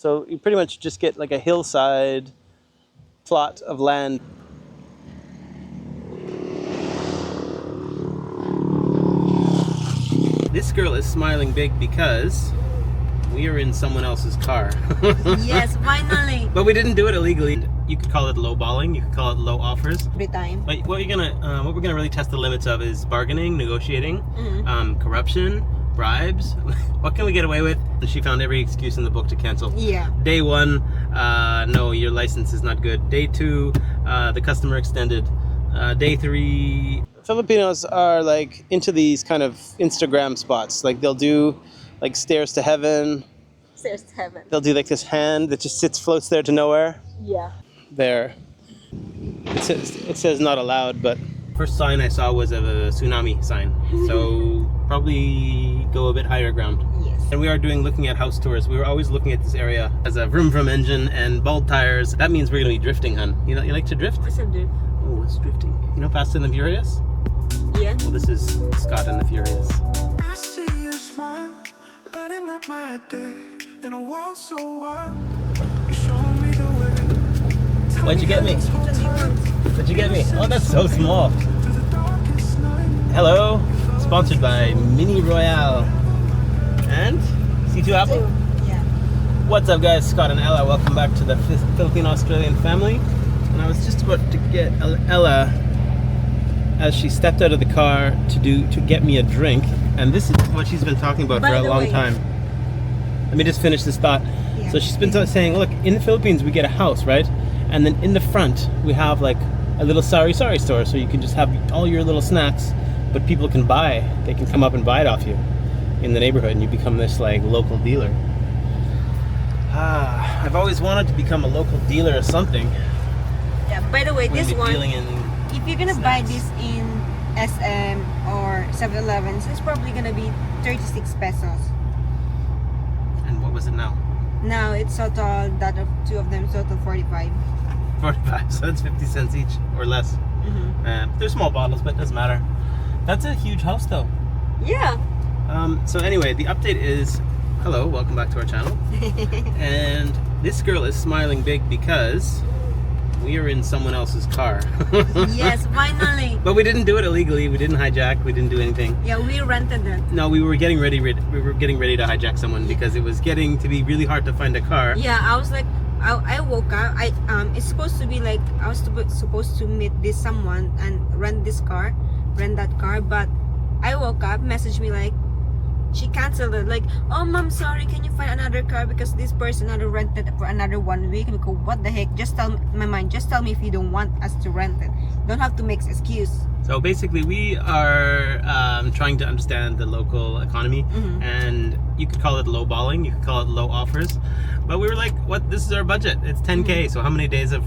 So you pretty much just get like a hillside plot of land. This girl is smiling big because we are in someone else's car. Yes, finally. But we didn't do it illegally. You could call it lowballing. You could call it low offers. Every time. But what we're gonna really test the limits of is bargaining, negotiating, corruption, bribes. What can we get away with? She found every excuse in the book to cancel. Yeah. Day 1, no, your license is not good. Day 2, the customer extended. Day 3. Filipinos are like into these kind of Instagram spots. Like they'll do like stairs to heaven. Stairs to heaven. They'll do like this hand that just floats there to nowhere. Yeah. There. It says not allowed, but first sign I saw was a tsunami sign. So probably go a bit higher ground. Yes. And we are looking at house tours. We were always looking at this area as a vroom vroom engine and bald tires. That means we're gonna be drifting, hun. You like to drift? What's up, dude? Oh, what's drifting? You know Fast and the Furious? Yeah. Well, this is Scott and the Furious. I see you smile, lighting up my day in a world so wide. You show me the way. What'd you get me? What'd you get me? Oh, that's so small. To the darkest night. Hello. Sponsored by Mini Royale and C2 Apple. Yeah. What's up, guys? Scott and Ella. Welcome back to the Filipina-Australian family. And I was just about to get Ella as she stepped out of the car to get me a drink, and this is what she's been talking about for a long time. Let me just finish this thought. Yeah. So she's been saying, look, in the Philippines we get a house, right? And then in the front we have like a little sari store, so you can just have all your little snacks, but people can buy. They can come up and buy it off you in the neighborhood, and you become this like local dealer. I've always wanted to become a local dealer or something. Yeah. By the way, this one. Dealing in If you're gonna buy this in SM or 7-Elevens, it's probably gonna be 36 pesos. And what was it now? Now it's total, that of two of them, total 45. 45, so that's 50 cents each or less. They're small bottles, but it doesn't matter. That's a huge house though. Yeah. So anyway, the update is, hello, welcome back to our channel. And this girl is smiling big because we are in someone else's car. Yes, finally. But we didn't do it illegally. We didn't hijack. We didn't do anything. Yeah, we rented it. No, we were getting ready. We were getting ready to hijack someone because it was getting to be really hard to find a car. Yeah, I was like, I woke up. It's supposed to be like I was supposed to meet this someone and rent that car. But I woke up, messaged me like, she canceled it. Like, oh mom, sorry, can you find another car because this person had rented for another 1 week. And we go, what the heck? Just tell me if you don't want us to rent it. Don't have to make excuse. So basically, we are trying to understand the local economy, and you could call it low balling, you could call it low offers, but we were like, what? This is our budget. It's 10K. So how many days of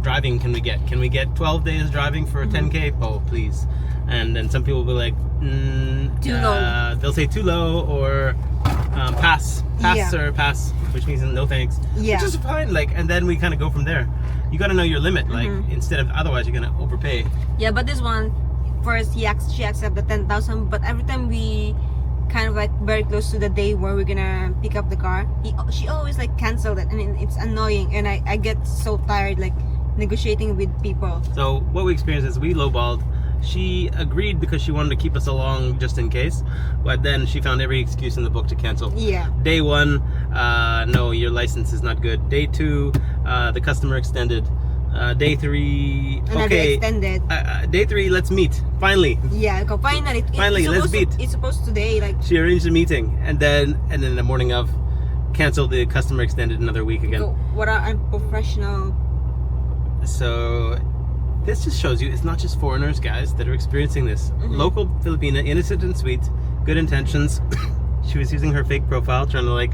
driving can we get? Can we get 12 days driving for 10K? Oh, please. And then some people will be like, too low. They'll say too low or pass, or pass, which means no thanks. Yeah. Which is fine. Like, and then we kind of go from there. You got to know your limit. Like, instead of otherwise you're gonna overpay. Yeah, but this one, first she accepted the 10,000, but every time we kind of like very close to the day where we're gonna pick up the car, she always like canceled it, and it's annoying, and I get so tired like negotiating with people. So what we experienced is we lowballed. She agreed because she wanted to keep us along just in case, but then she found every excuse in the book to cancel. Yeah. Day 1, no, your license is not good. Day 2, the customer extended. Day 3, okay. Extended. Day 3, let's meet. Finally. Yeah, go finally. Finally, let's meet. It's supposed today, like. She arranged a meeting, and then the morning of, canceled. The customer extended another week again. Go, what are unprofessional? So this just shows you it's not just foreigners, guys, that are experiencing this. Local Filipina, innocent and sweet, good intentions. She was using her fake profile, trying to like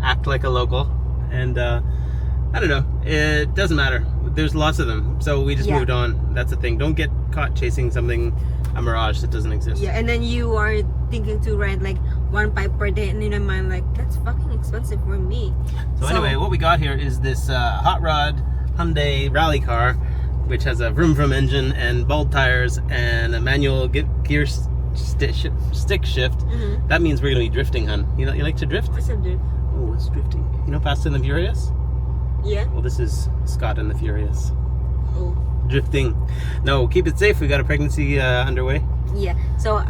act like a local, and I don't know. It doesn't matter. There's lots of them, so we just moved on. That's the thing. Don't get caught chasing something, a mirage that doesn't exist. Yeah, and then you are thinking to rent like 1 pipe per day, and in your mind like that's fucking expensive for me. So anyway, what we got here is this hot rod Hyundai rally car, which has a vroom vroom engine and bald tires and a manual gear stick shift, that means we're gonna be drifting, hun. You know, you like to drift? What's up, dude? Oh, what's drifting? You know, Fast and the Furious? Yeah. Well, this is Scott and the Furious. Oh. Drifting. No, keep it safe. We got a pregnancy underway. Yeah. So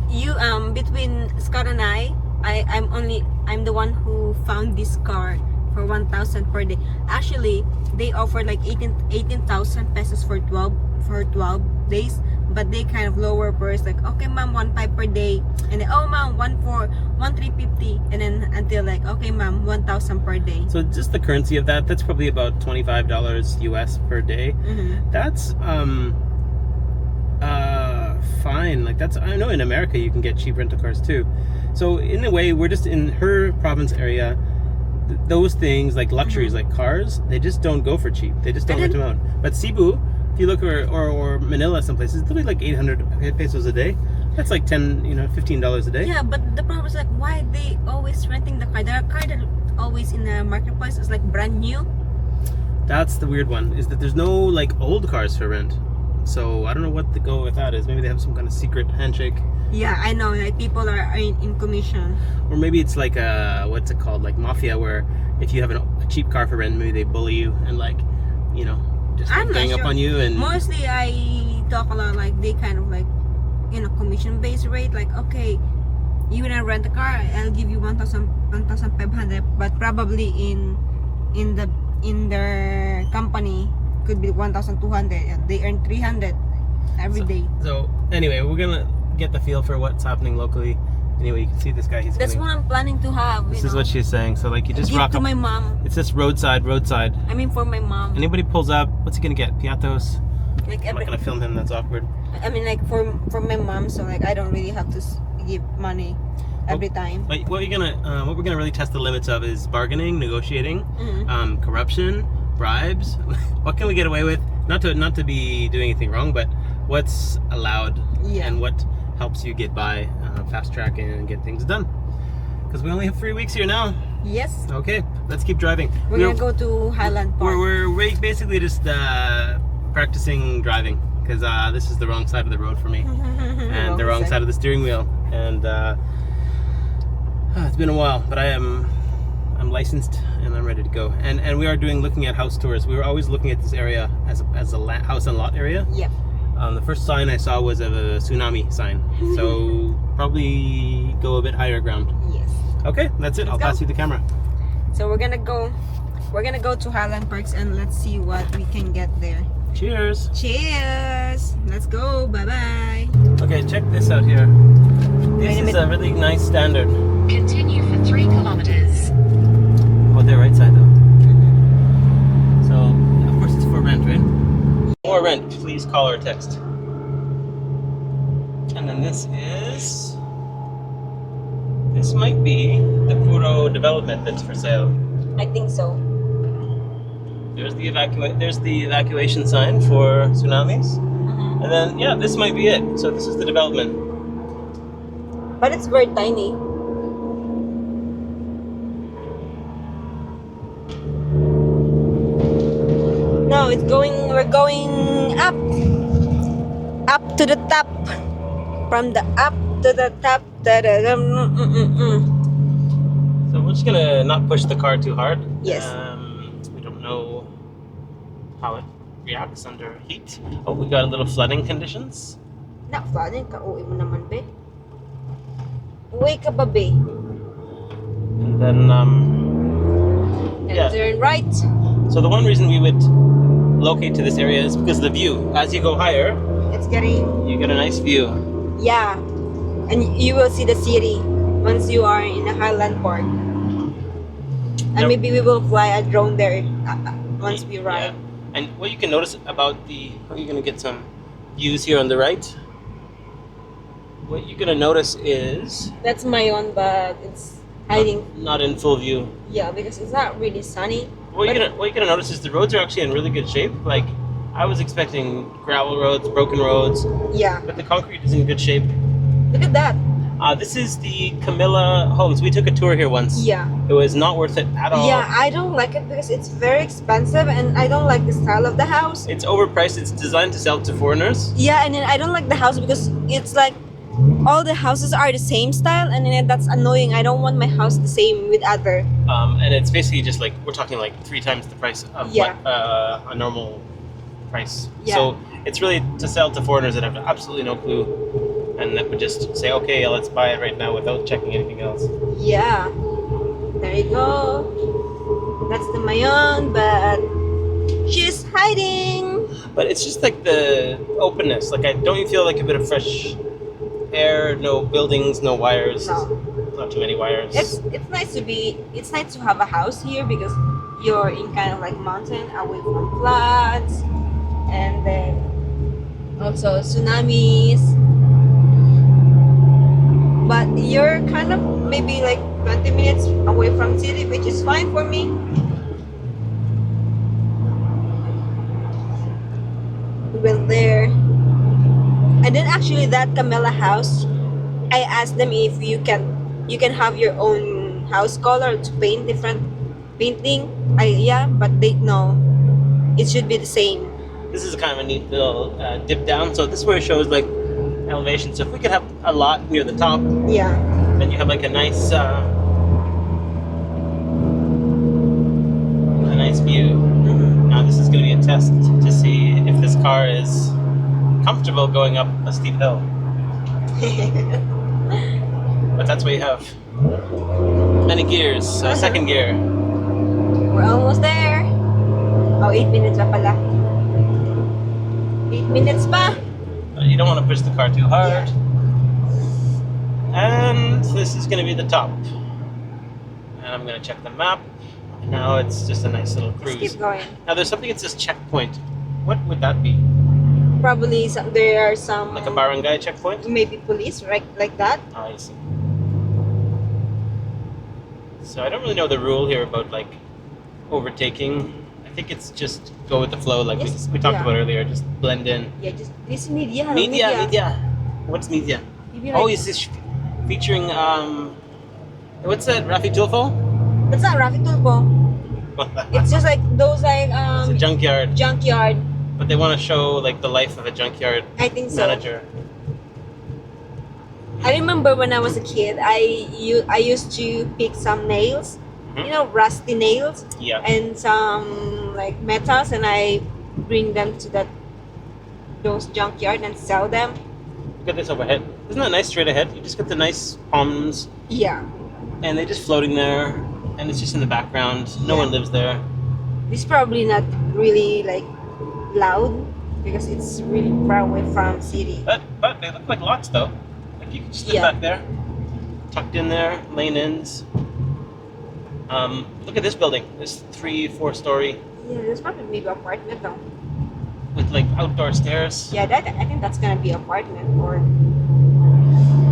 you between Scott and I'm the one who found this car for 1,000 per day. Actually, they offered like 18,000 pesos for 12 days, but they kind of lower first, like, okay ma'am, 1,500 per day, and then, oh ma'am, 1,350, and then until like, okay ma'am, 1,000 per day. So just the currency of that's probably about $25 US per day. That's fine. Like, that's, I know in America you can get cheap rental cars too. So in a way, we're just in her province area. Those things like luxuries, like cars, they just don't go for cheap. They just don't rent them out. But Cebu, if you look, or Manila, some places, it's like 800 pesos a day. That's like $15 a day. Yeah, but the problem is like, why they always renting the car? There are cars that always in the marketplace is like brand new. That's the weird one, is that there's no like old cars for rent. So I don't know what the go with that is. Maybe they have some kind of secret handshake. Yeah, I know. Like, people are in commission. Or maybe it's like what's it called? Like mafia, where if you have a cheap car for rent, maybe they bully you and just I'm gang not up sure. on you. And mostly I talk a lot like they kind of like commission based rate. Like, okay, you wanna rent a car, I'll give you 1,500, but probably in their company could be 1,200, and they earn 300 every day. So anyway, we're gonna get the feel for what's happening locally. Anyway, you can see this guy. That's what I'm planning to have. This is what she's saying. So like, you just give rock to up. my mom. It's just roadside. I mean, for my mom. Anybody pulls up, what's he gonna get? Piatos. Like, I'm not gonna film him. That's awkward. I mean, like for my mom, so like I don't really have to give money every time. But what we're gonna really test the limits of is bargaining, negotiating, corruption, bribes. What can we get away with? Not to be doing anything wrong, but what's allowed and what helps you get by, fast track and get things done. Because we only have 3 weeks here now. Yes. Okay, let's keep driving. We're gonna go to Highland Park. We're basically just practicing driving, because this is the wrong side of the road for me, and the wrong side of the steering wheel, and it's been a while, but I'm licensed and I'm ready to go. And we are looking at house tours. We were always looking at this area as a house and lot area. Yep. The first sign I saw was a tsunami sign, so probably go a bit higher ground. Yes. Okay, that's it. I'll pass you the camera. So we're gonna go to Highland Parks, and let's see what we can get there. Cheers. Cheers. Let's go. Bye bye. Okay, check this out here. This is a really nice standard. Continue for 3 kilometers. Oh, they're right side though. So, of course, it's for rent, right? For rent, please call or text. And then this might be the Puro development that's for sale. I think so. There's the evacuation sign for tsunamis. And then, yeah, this might be it. So this is the development. But it's very tiny. No, we're going up to the top. From the up to the top. So we're just gonna not push the car too hard. Yes. We don't know how it reacts under heat. Oh, we got a little flooding conditions. Na, flooding ka. Uwi mo naman, be. Uwi ka ba, be? And then, And turn right. So the one reason we would locate to this area is because of the view. As you go higher, you get a nice view. Yeah. And you will see the city once you are in the Highland Park. And maybe we will fly a drone there once we arrive. Yeah. And what you can notice about you're gonna get some views here on the right. What you're gonna notice is That's my own, but it's hiding. not in full view. Yeah, because it's not really sunny. What you're gonna notice is the roads are actually in really good shape. Like, I was expecting gravel roads, broken roads, Yeah. but the concrete is in good shape. Look at that. This is the Camilla Homes. We took a tour here once. Yeah. It was not worth it at all. Yeah, I don't like it because it's very expensive, and I don't like the style of the house. It's overpriced. It's designed to sell to foreigners. Yeah, and then I don't like the house because it's like all the houses are the same style, and then that's annoying. I don't want my house the same with other. And it's basically just like we're talking like 3 times the price of Yeah. what a normal price. Yeah. So it's really to sell to foreigners that have absolutely no clue, and that would just say, okay, let's buy it right now without checking anything else. Yeah, there you go. That's the Mayon, but she's hiding. But it's just like the openness. Like, don't you feel like a bit of fresh air? No buildings, no wires. No. Not too many wires. It's nice to be. It's nice to have a house here because you're in kind of like mountain, away from floods, and then also tsunamis. But you're kind of maybe like 20 minutes away from city, which is fine for me. We went there, and then actually that Camela house, I asked them if you can have your own house color to paint different painting. But they no, it should be the same. This is kind of a neat little dip down. So this is where it shows like elevation. So if we could have a lot near the top, Yeah. then you have like a nice view. Now this is going to be a test to see if this car is comfortable going up a steep hill. But that's what you have. Many gears. Second gear. We're almost there. Oh, 8 minutes pa pala. 8 minutes pa. You don't want to push the car too hard. And this is going to be the top. And I'm going to check the map. Now it's just a nice little Let's cruise. keep going. Now there's something that says checkpoint. What would that be? Probably there are some Like a barangay checkpoint? maybe police, right? Like that. I see. So I don't really know the rule here about like overtaking. I think it's just go with the flow, like Yes, we talked yeah. about earlier. Just blend in. Yeah, just this media. Media. What's media? Maybe Oh, like- is this featuring what's that? Rafi Tulfo? That's not Rafi Tulpo. It's just like those like It's a junkyard, junkyard. but they want to show like the life of a junkyard I think so. manager. I remember when I was a kid, I used to pick some nails, Mhm. you know, rusty nails, Yeah. and some like metals, and I bring them to those junkyard and sell them. Look at this overhead. Isn't that nice straight ahead? You just get the nice palms, Yeah, and they're just floating there, and it's just in the background. No Yeah. one lives there. this is probably not really like loud because it's really far away from city. But they look like lots though. Like you can just live Yeah. back there, tucked in there, lane ins. Look at this building. This 3-4 story Yeah, there's probably maybe apartment though. with like outdoor stairs. Yeah, I think that's gonna be apartment or.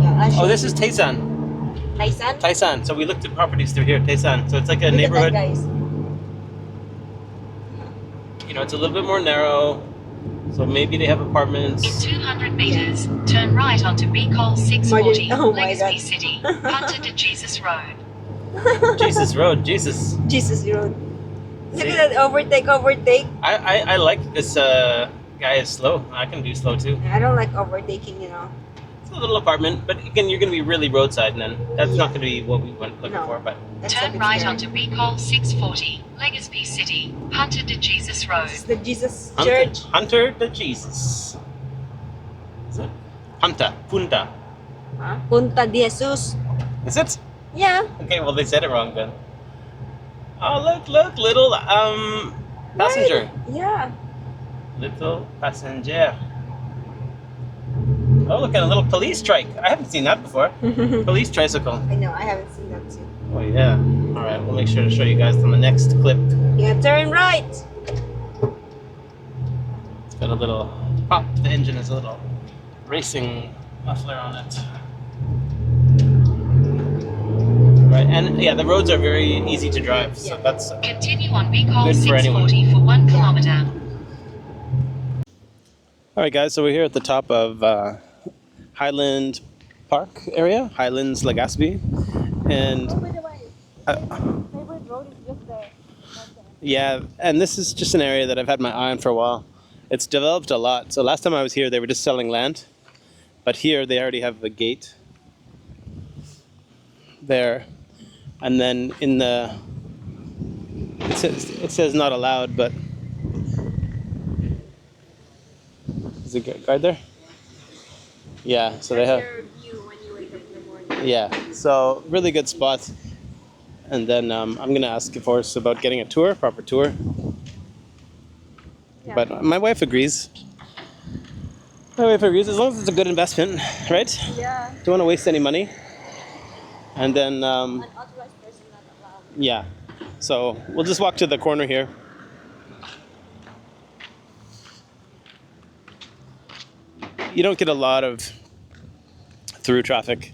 Yeah, Oh, actually, this is Taysan. Taisan. Taysan. So we looked at properties through here, Taysan. So it's like a Look neighborhood. at that, guys. You know, it's a little bit more narrow. So maybe they have apartments. In 200 meters, turn right onto Bicol 640, Oh my Legazpi God. City, Punta de Jesus Road. Jesus Road, Jesus. Jesus Road. Look See? at that overtake. I like this guy is slow. I can do slow too. I don't like overtaking, you know. It's a little apartment, but again, you're going to be really roadside, and then that's not going to be what we went looking No. for. But That's a Turn bit right scary. onto Bicol 640, Legazpi City, Punta de Jesus Road. This is the Jesus Hunter, Church. Hunter the Jesus. Is it? Punta. Huh? Punta de Jesus. Is it? Yeah. Okay, well they said it wrong then. Oh look, little passenger. Right. Yeah. Little passenger. Oh, look at a little police trike. I haven't seen that before. Police tricycle. I know, I haven't seen that too. Oh yeah. All right, we'll make sure to show you guys on the next clip. Yeah, turn right. It's got a little pop. The engine has a little racing muffler on it. Right, and yeah, the roads are very easy to drive, so Yeah. that's Continue on Bicol Good for anyone. 640 for 1 kilometer. all right, guys. So we're here at the top of Highland Park area, Highlands, Legazpi, and by the way, favorite road is just there. yeah, and this is just an area that I've had my eye on for a while. It's developed a lot. So last time I was here, they were just selling land, But here they already have a gate there, and then in the it says not allowed, but is a guard there? Yeah, so they have. Your view when you wake up in the morning. Yeah, so really good spot. And then I'm gonna ask, of course, about getting a tour, proper tour. Yeah. But my wife agrees. My wife agrees as long as it's a good investment, right? Yeah. Don't want to waste any money. And then Unauthorized person not allowed. yeah, so we'll just walk to the corner here. You don't get a lot of through traffic.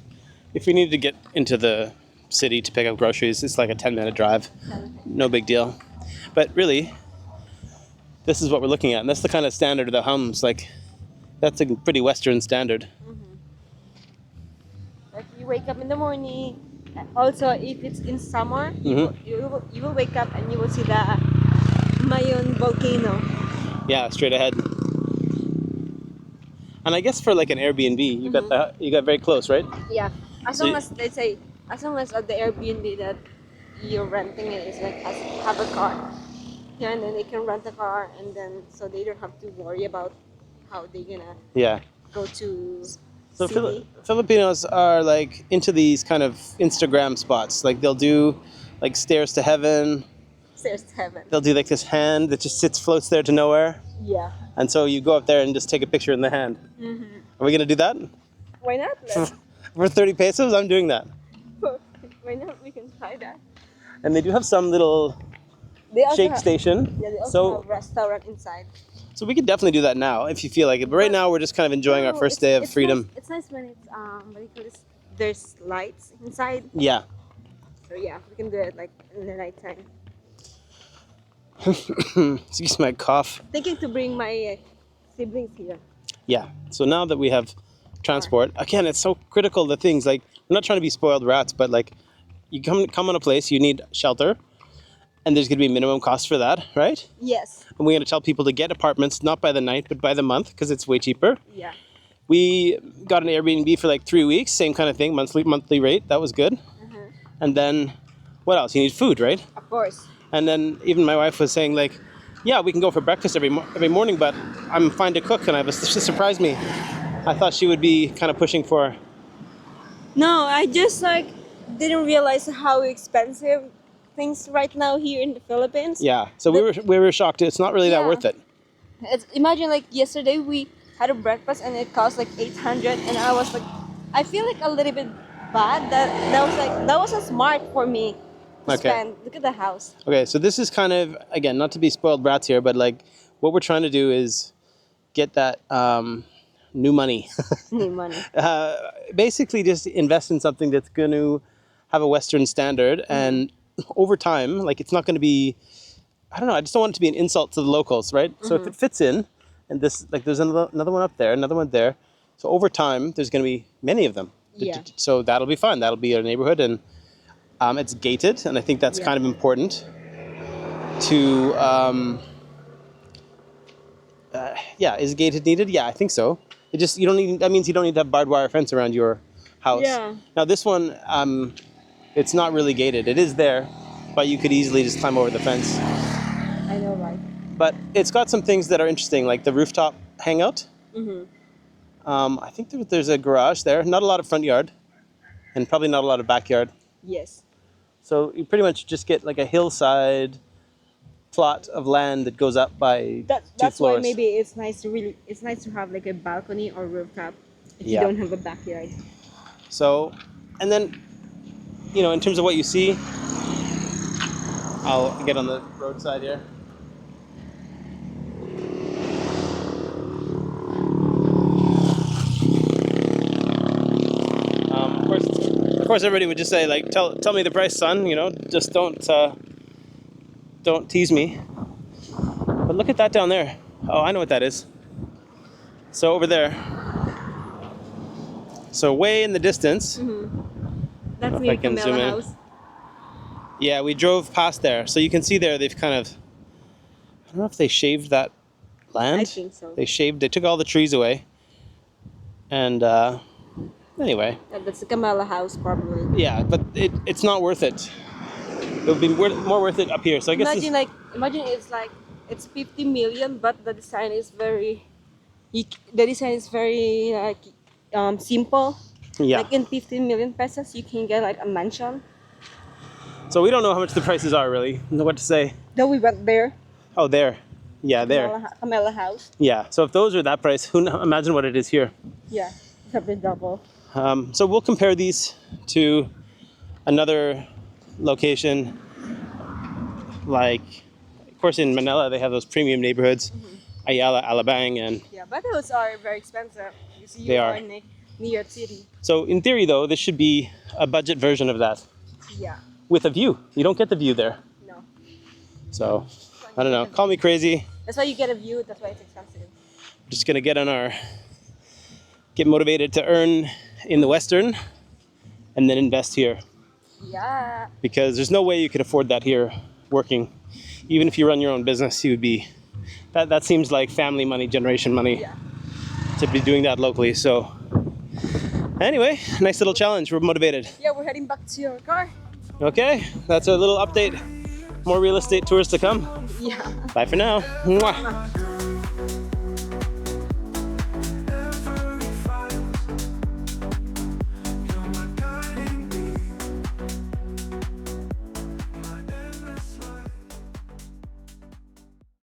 If we need to get into the city to pick up groceries, it's like a 10-minute drive. No big deal. But really, this is what we're looking at. And that's the kind of standard of the homes. Like, that's a pretty Western standard. Like you wake up in the morning. Also, if it's in summer, you will wake up and you will see the Mayon volcano. Yeah, straight ahead. And I guess for like an Airbnb, you got very close, right? Yeah. As So long as they say, as long as at the Airbnb that you're renting it is like have a car. Yeah, and then they can rent a car, and then so they don't have to worry about how they're gonna Yeah. go to So city. Filipinos are like into these kind of Instagram spots. Like they'll do like stairs to heaven. Stairs to heaven. They'll do like this hand that just floats there to nowhere. Yeah. And so you go up there and just take a picture in the hand. Are we gonna do that? Why not? Let's- For 30 pesos, I'm doing that. Why not? We can try that. And they do have some little They also shake have, station. Yeah, they also So have restaurant inside. so we could definitely do that now if you feel like it. But right now we're just kind of enjoying our No, first day of it's freedom. Nice. It's nice when it's what do you call this? There's lights inside. Yeah. So yeah, we can do it like in the night time. Excuse my cough. Thinking to bring my siblings here. Yeah. So now that we have transport, again, it's so critical, the things like we're not trying to be spoiled rats, but like you come on a place, you need shelter, and there's going to be minimum cost for that, right? Yes. And we're going to tell people to get apartments not by the night but by the month because it's way cheaper. Yeah. We got an Airbnb for like 3 weeks, same kind of thing, monthly rate. That was good. And then what else? You need food, right? Of course. And then even my wife was saying like, yeah, we can go for breakfast every morning, but I'm fine to cook. And she surprised me. I thought she would be kind of pushing for. No, I just like didn't realize how expensive things right now here in the Philippines. Yeah. So we were shocked. It's not really that Yeah. worth it. Imagine like yesterday we had a breakfast and it cost like 800, and I was like, I feel like a little bit bad that wasn't smart for me to Okay. spend. Look at the house. Okay. So this is kind of, again, not to be spoiled brats here, but like what we're trying to do is get that new money. Need money. Basically just invest in something that's going to have a Western standard, and over time, like it's not going to be, I don't know, I just don't want it to be an insult to the locals, right? So if it fits in, and this, like there's another one up there, another one there, so over time there's going to be many of them. Yeah. So that'll be fun. That'll be our neighborhood, and it's gated, and I think that's kind of important to, is gated needed? Yeah, I think so. It just, that means you don't need to have barbed wire fence around your house. Yeah. Now this one, it's not really gated. It is there, but you could easily just climb over the fence. I know, right? But it's got some things that are interesting, like the rooftop hangout. I think there's a garage there. Not a lot of front yard, and probably not a lot of backyard. Yes. So you pretty much just get like a hillside plot of land that goes up by That's two floors. why maybe it's nice to have like a balcony or rooftop if you Yeah. don't have a backyard. So, and then, in terms of what you see, I'll get on the roadside here. Of course, everybody would just say like, "Tell me the price, son." Just don't tease me. But look at that down there. Oh, I know what that is. So over there. So way in the distance. That's If I near can zoom Camilla in. house. Yeah, we drove past there. So you can see there they've kind of, I don't know if they shaved that land. I think so. They took all the trees away. And anyway, Yeah, that's the Kamala house probably. yeah, but it's not worth it. It would be more worth it up here. So I guess Imagine it's 50 million, but the design is very like simple. yeah. Like in 15 million pesos, you can get like a mansion. So we don't know how much the prices are really. Know what to say. Then we went there. Oh, there. Yeah, there. Kamala house. Yeah. So if those are that price, imagine what it is here. Yeah, it's a bit double. So we'll compare these to another location, like, of course, in Manila they have those premium neighborhoods, Ayala, Alabang, and Yeah, but those are very expensive. You see, They you are. in New York City. so in theory though, this should be a budget version of that Yeah. with a view. You don't get the view there, No. so I don't know. Call me crazy. That's why you get a view. That's why it's expensive. Just gonna get motivated to earn in the Western, and then invest here. Yeah. Because there's no way you could afford that here working. Even if you run your own business, you would be, that seems like family money, generation money, Yeah. to be doing that locally. So anyway, nice little challenge. We're motivated. Yeah, we're heading back to your car. Okay, that's our little update. More real estate tours to come. Yeah. Bye for now. Mwah.